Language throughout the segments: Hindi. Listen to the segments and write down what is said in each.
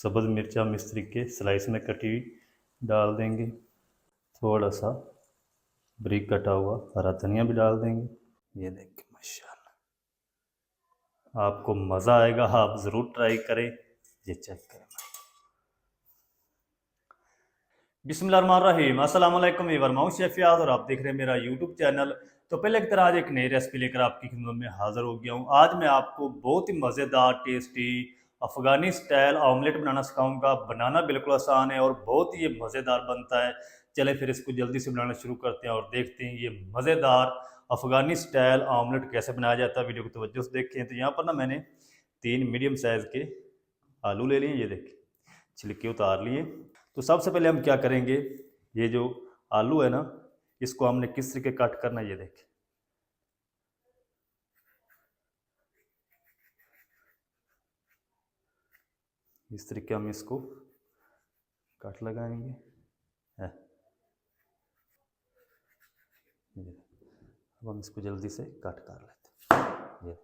सब्ज़ मिर्च हम इस तरीके स्लाइस में कटी डाल देंगे। थोड़ा सा बारीक कटा हुआ हरा धनिया भी डाल देंगे। ये देखिए माशाल्लाह, आपको मज़ा आएगा, आप ज़रूर ट्राई करें। ये चेक करें। बिस्मिल्लाहिर्रहमानिर्रहीम, अस्सलाम वालेकुम। मैं वर्माऊँ शेफ़ याद और आप देख रहे हैं मेरा यूट्यूब चैनल। तो पहले की तरह आज एक नई रेसिपी लेकर आपकी खिदमत में हाज़िर हो गया हूँ। आज मैं आपको बहुत ही मज़ेदार टेस्टी अफ़गानी स्टाइल ऑमलेट बनाना सिखाऊंगा। बनाना बिल्कुल आसान है और बहुत ही ये मज़ेदार बनता है। चलें फिर इसको जल्दी से बनाना शुरू करते हैं और देखते हैं ये मज़ेदार अफ़गानी स्टाइल ऑमलेट कैसे बनाया जाता है। वीडियो को तवज्जो से देखें। तो यहाँ पर ना मैंने 3 मीडियम साइज़ के आलू ले लिए। ये देखिए छिलके उतार लिए। तो सबसे पहले हम क्या करेंगे, ये जो आलू है ना, इसको हमने किस तरीके कट करना है। ये देखें, इस तरीके हम इसको कट लगाएंगे। है ये, अब हम इसको जल्दी से कट कर लेते हैं। ये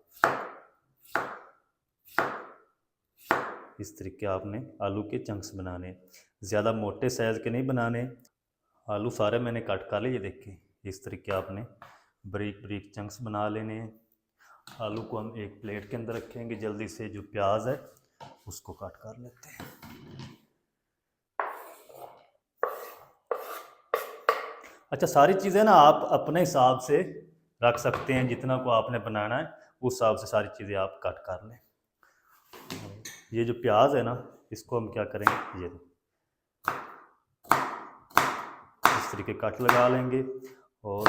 इस तरीके आपने आलू के चंक्स बनाने, ज़्यादा मोटे साइज़ के नहीं बनाने। आलू सारे मैंने कट कर लिए। ये देखिए इस तरीके आपने बारीक बारीक चंक्स बना लेने हैं। आलू को हम एक प्लेट के अंदर रखेंगे। जल्दी से जो प्याज है उसको काट कर लेते हैं। अच्छा, सारी चीज़ें ना आप अपने हिसाब से रख सकते हैं, जितना को आपने बनाना है उस हिसाब से सारी चीज़ें आप काट कर लें। ये जो प्याज है ना, इसको हम क्या करेंगे, ये इस तरीके कट लगा लेंगे और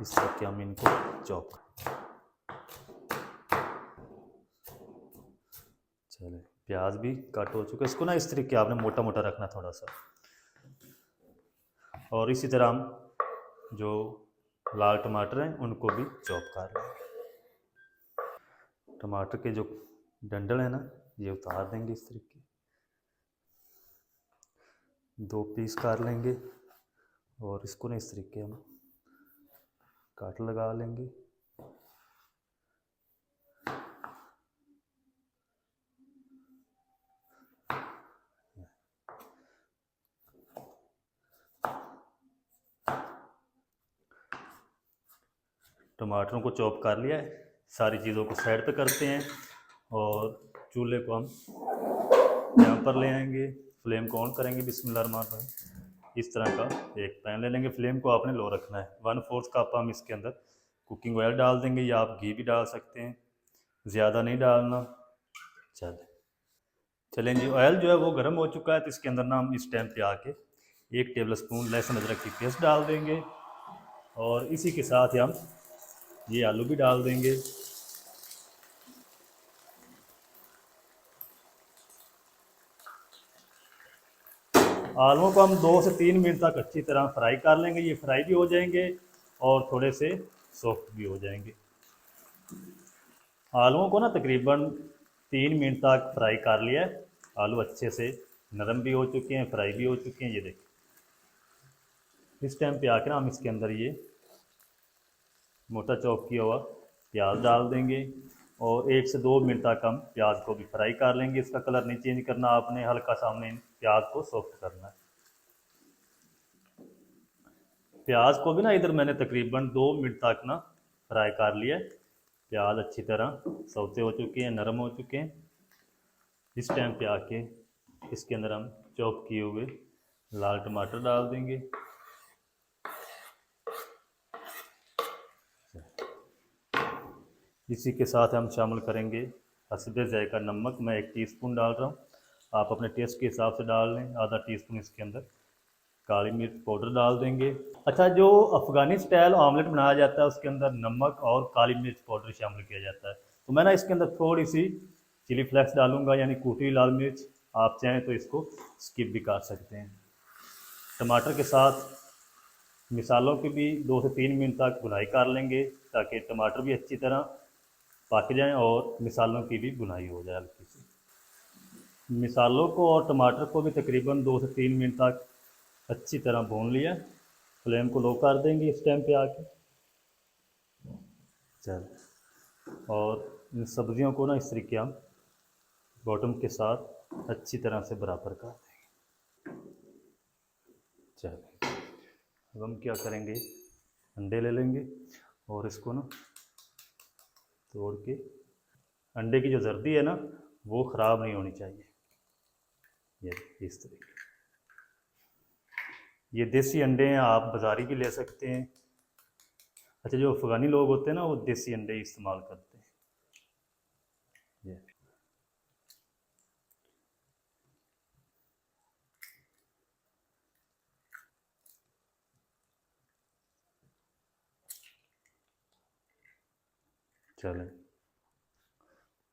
इस तरीके हम इनको चॉप। चले, प्याज भी कट हो चुका है। इसको ना इस तरीके आपने मोटा मोटा रखना थोड़ा सा। और इसी तरह हम जो लाल टमाटर हैं उनको भी चॉप कर लेंगे। टमाटर के जो डंडल है ना, ये उतार देंगे। इस तरीके 2 पीस कर लेंगे और इसको ना इस तरीके हम काट लगा लेंगे। टमाटरों को चॉप कर लिया है, सारी चीज़ों को साइड पे करते हैं और चूल्हे को हम यहाँ पर ले आएंगे। फ्लेम को ऑन करेंगे। बिस्मिल्लाहिर्रहमानिर्रहीम। इस तरह का एक पैन ले लेंगे। फ्लेम को आपने लो रखना है। 1/4 कप हम इसके अंदर कुकिंग ऑयल डाल देंगे, या आप घी भी डाल सकते हैं, ज़्यादा नहीं डालना। चलें जी, ऑयल जो है वो गर्म हो चुका है। तो इसके अंदर ना हम इस टाइम पे आके 1 टेबल स्पून लहसुन अदरक की पेस्ट डाल देंगे और इसी के साथ ही हम ये आलू भी डाल देंगे। आलूओं को हम 2 से 3 मिनट तक अच्छी तरह फ्राई कर लेंगे। ये फ्राई भी हो जाएंगे और थोड़े से सॉफ्ट भी हो जाएंगे। आलूओं को ना तकरीबन 3 मिनट तक फ्राई कर लिया है। आलू अच्छे से नरम भी हो चुके हैं, फ्राई भी हो चुके हैं। ये देखिए इस टाइम पे आकर हम इसके अंदर ये मोटा चॉप किया हुआ प्याज डाल देंगे और 1 से 2 मिनट तक हम प्याज को भी फ्राई कर लेंगे। इसका कलर नहीं चेंज करना आपने, हल्का सा हमने प्याज को सॉफ्ट करना है। प्याज को भी ना इधर मैंने तकरीबन 2 मिनट तक ना फ्राई कर लिया है। प्याज अच्छी तरह सौते हो चुके हैं, नरम हो चुके हैं। इस टाइम पे आके इसके अंदर हम चॉप किए हुए लाल टमाटर डाल देंगे। इसी के साथ हम शामिल करेंगे हस्बे ज़ायका नमक। मैं 1 टीस्पून डाल रहा हूँ, आप अपने टेस्ट के हिसाब से डाल लें। आधा टीस्पून इसके अंदर काली मिर्च पाउडर डाल देंगे। अच्छा, जो अफ़गानी स्टाइल ऑमलेट बनाया जाता है उसके अंदर नमक और काली मिर्च पाउडर शामिल किया जाता है। तो मैं ना इसके अंदर थोड़ी सी चिली फ्लेक्स डालूंगा, यानी कूटी हुई लाल मिर्च। आप चाहें तो इसको स्किप भी कर सकते हैं। टमाटर के साथ मिसालों की भी 2 से 3 मिनट तक भुनाई कर लेंगे ताकि टमाटर भी अच्छी तरह पक जाएं और मिसालों की भी भुनाई हो जाए हल्की सी। मिसालों को और टमाटर को भी तकरीबन 2 से 3 मिनट तक अच्छी तरह भून लिया। फ्लेम को लो कर देंगे इस टाइम पे आके। चल, और इन सब्जियों को ना इस तरीके हम बॉटम के साथ अच्छी तरह से बराबर कर देंगे। चलिए अब हम क्या करेंगे, अंडे ले लेंगे और इसको ना तोड़ के, अंडे की जो जर्दी है ना वो ख़राब नहीं होनी चाहिए। ये इस तरीके, ये देसी अंडे हैं, आप बाज़ारी भी ले सकते हैं। अच्छा, जो अफ़गानी लोग होते हैं ना वो देसी अंडे इस्तेमाल करते हैं। ये चलें।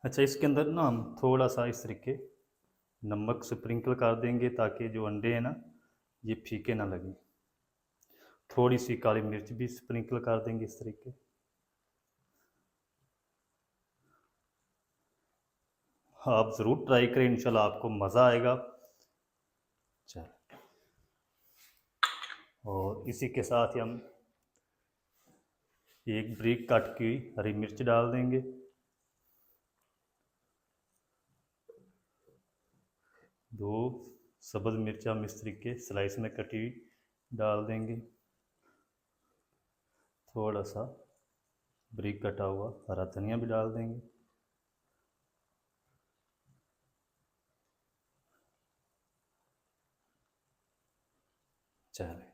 अच्छा, इसके अंदर ना हम थोड़ा सा इस तरीके नमक स्प्रिंकल कर देंगे ताकि जो अंडे हैं ना ये फीके ना लगें। थोड़ी सी काली मिर्च भी स्प्रिंकल कर देंगे इस तरीके। आप ज़रूर ट्राई करें, इंशाल्लाह आपको मज़ा आएगा। चल, और इसी के साथ ही हम एक ब्रीक कट की हरी मिर्च डाल देंगे, 2 सब्ज़ मिर्च हम इस तरीके स्लाइस में कटी डाल देंगे, थोड़ा सा ब्रीक कटा हुआ हरा धनिया भी डाल देंगे। चलें,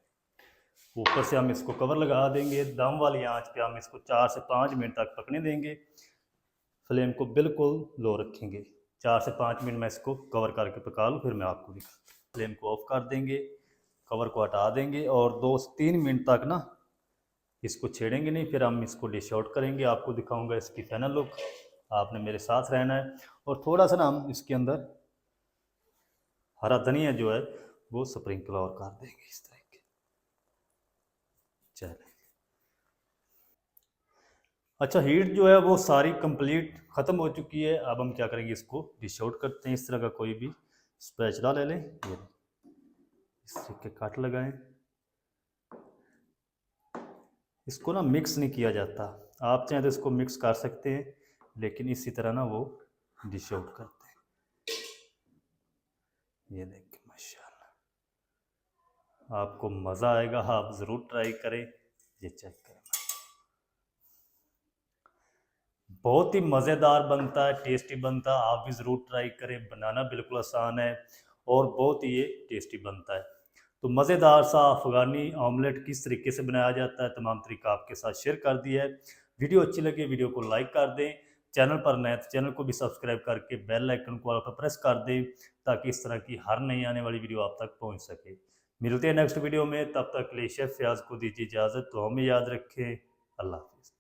ऊपर से हम इसको कवर लगा देंगे। दम वाली आंच पे हम इसको 4 से 5 मिनट तक पकने देंगे। फ्लेम को बिल्कुल लो रखेंगे। 4 से 5 मिनट मैं इसको कवर करके पका लूँ, फिर मैं आपको दिखाता हूँ। फ्लेम को ऑफ कर देंगे, कवर को हटा देंगे और 2 से 3 मिनट तक ना इसको छेड़ेंगे नहीं, फिर हम इसको डिश आउट करेंगे। आपको दिखाऊंगा इसकी फाइनल लुक। आपने मेरे साथ रहना है। और थोड़ा सा ना हम इसके अंदर हरा धनिया जो है वो स्प्रिंकल और कर देंगे इस तरह के। चलें, अच्छा, हीट जो है वो सारी कंप्लीट ख़त्म हो चुकी है। अब हम क्या करेंगे, इसको डिश आउट करते हैं। इस तरह का कोई भी स्पैचुला ले लें, ये इस तरीके कट लगाएं। इसको ना मिक्स नहीं किया जाता, आप चाहें तो इसको मिक्स कर सकते हैं, लेकिन इसी तरह ना वो डिश आउट करते हैं। ये देखिए माशाल्लाह, आपको मज़ा आएगा, आप ज़रूर ट्राई करें। ये चेक करें, बहुत ही मज़ेदार बनता है, टेस्टी बनता है। आप भी ज़रूर ट्राई करें, बनाना बिल्कुल आसान है और बहुत ही ये टेस्टी बनता है। तो मज़ेदार सा अफ़गानी ऑमलेट किस तरीके से बनाया जाता है, तमाम तरीका आपके साथ शेयर कर दिया है। वीडियो अच्छी लगी वीडियो को लाइक कर दें, चैनल पर नए तो चैनल को भी सब्सक्राइब करके बेल आइकन को ऑल पर प्रेस कर दें, ताकि इस तरह की हर नई आने वाली वीडियो आप तक पहुँच सके। मिलते हैं नेक्स्ट वीडियो में, तब तक के लिए शेफ़ फयाज़ को दीजिए इजाज़त। तो हमें याद रखें। अल्लाह हाफ़िज़।